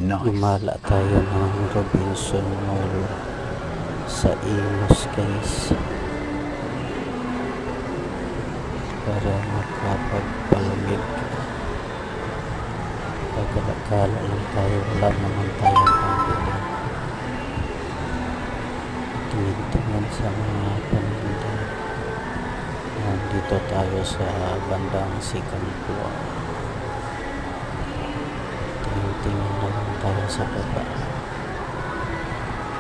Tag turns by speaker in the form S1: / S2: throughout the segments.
S1: Gumala tayo ng Robinson Mall sa Imus guys para makapagpalamig. Pagkalakala lang tayo, wala naman tayong pambili. Tingin-tingin sa mga paninda. Nandito tayo sa bandang Second Floor. Tingin na lang tayo sa baba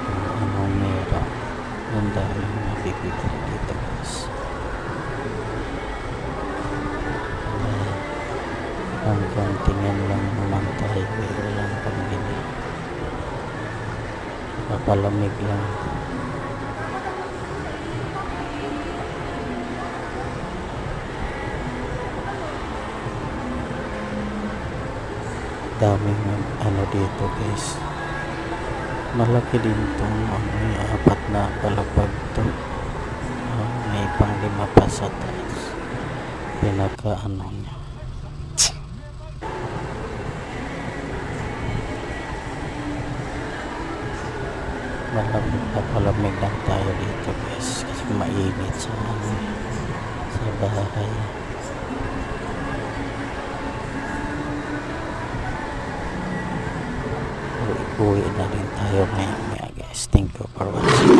S1: kung anong meron. Ang daming mabibili dito guys. Hanggang tingin lang naman tayo, walang pambili. Papalamig lang. Daming ano dito guys, malaki din tong may apat na palapag to, may pang 5 pa sa taas, pinaka ano nya. Papalamig lang tayo dito guys kasi mainit sa bahay. Uwi na rin tayo maya guys. Thank you for watching.